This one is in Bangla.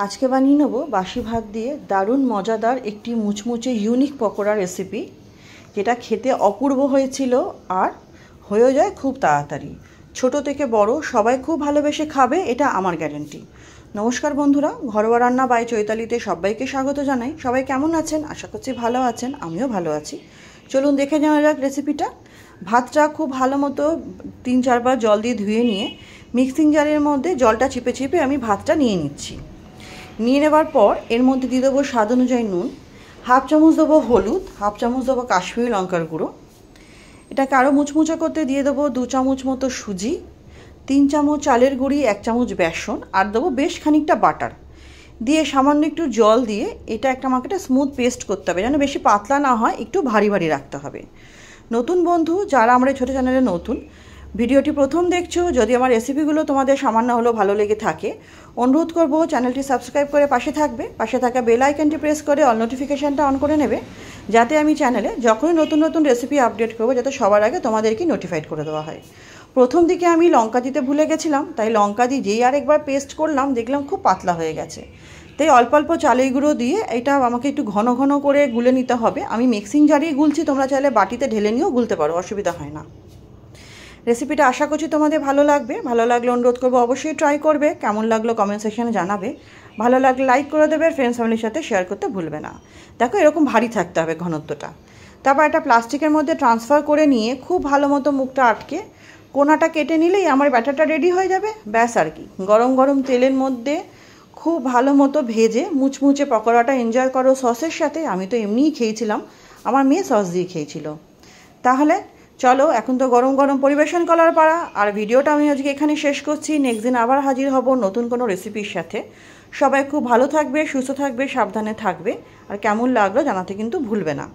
আজকে বানিয়ে নেব বাসি ভাত দিয়ে দারুণ মজাদার একটি মুচমুচে ইউনিক পকোড়া রেসিপি, যেটা খেতে অপূর্ব হয়েছিল আর হয়ে যায় খুব তাড়াতাড়ি। ছোট থেকে বড় সবাই খুব ভালোবেসে খাবে, এটা আমার গ্যারান্টি। নমস্কার বন্ধুরা, ঘরোয়া রান্না বাই চৈতালিতে সবাইকে স্বাগত জানাই। সবাই কেমন আছেন? আশা করছি ভালো আছেন, আমিও ভালো আছি। চলুন দেখে নেওয়া যাক রেসিপিটা। ভাতটা খুব ভালো মতো 3-4 বার জল দিয়ে ধুয়ে নিয়ে মিক্সিং জারের মধ্যে জলটা চিপে চিপে আমি ভাতটা নিয়ে নিচ্ছি। নিয়ে নেবার পর এর মধ্যে দিয়ে দেবো স্বাদ অনুযায়ী নুন, হাফ চামচ দেবো হলুদ, হাফ চামচ দেবো কাশ্মীরি লঙ্কার গুঁড়ো। এটাকে আরও মুচমুচে করতে দিয়ে দেবো 2 চামচ মতো সুজি, 3 চামচ চালের গুঁড়ি, 1 চামচ বেসন, আর দেবো বেশ খানিকটা বাটার দিয়ে সামান্য একটু জল দিয়ে এটা আমাকে একটা স্মুথ পেস্ট করতে হবে, যেন বেশি পাতলা না হয়, একটু ভারী ভারী রাখতে হবে। নতুন বন্ধু যারা আমার এই ছোটো চ্যানেলে নতুন, ভিডিওটি প্রথম দেখছো, যদি আমার রেসিপিগুলো তোমাদের সামান্য হলেও ভালো লেগে থাকে, অনুরোধ করব চ্যানেলটি সাবস্ক্রাইব করে পাশে থাকবে। পাশে থাকা বেল আইকনটি প্রেস করে অল নোটিফিকেশানটা অন করে নেবে, যাতে আমি চ্যানেলে যখনই নতুন নতুন রেসিপি আপডেট করবো যাতে সবার আগে তোমাদেরকে নোটিফাইড করে দেওয়া হয়। প্রথম দিকে আমি লঙ্কা দিতে ভুলে গেছিলাম, তাই লঙ্কা দিয়ে যেই আরেকবার পেস্ট করলাম দেখলাম খুব পাতলা হয়ে গেছে। তাই অল্প অল্প চালের গুঁড়ো দিয়ে এটা আমাকে একটু ঘন ঘন করে গুলে নিতে হবে। আমি মিক্সিং জারেই গুলছি, তোমরা চাইলে বাটিতে ঢেলে নিয়েও গুলতে পারো, অসুবিধা হয় না। রেসিপিটা আশা করছি তোমাদের ভালো লাগবে। ভালো লাগলে অনুরোধ করবো অবশ্যই ট্রাই করবে। কেমন লাগলো কমেন্ট সেকশনে জানাবে। ভালো লাগলে লাইক করে দেবে, ফ্রেন্ডস ফ্যামিলির সাথে শেয়ার করতে ভুলবে না। দেখো এরকম ভারী থাকতে হবে ঘনত্বটা। তারপর একটা প্লাস্টিকের মধ্যে ট্রান্সফার করে নিয়ে খুব ভালো মতো মুখটা আটকে কোনাটা কেটে নিলেই আমার ব্যাটারটা রেডি হয়ে যাবে। ব্যাস আর কি। গরম গরম তেলের মধ্যে খুব ভালো মতো ভেজে মুচমুচে পকোড়াটা এনজয় করো সসের সাথে। আমি তো এমনিই খেয়েছিলাম, আমার মেয়ে সস দিয়ে খেয়েছিল। তাহলে চলো, এখন তো গরম গরম পরিবেশন করার পালা। আর ভিডিওটা আমি আজকে এখানে শেষ করছি। নেক্সট দিন আবার হাজির হব নতুন কোনো রেসিপির সাথে। সবাই খুব ভালো থাকবে, সুস্থ থাকবে, সাবধানে থাকবে। আর কেমন লাগলো জানাতে কিন্তু ভুলবে না।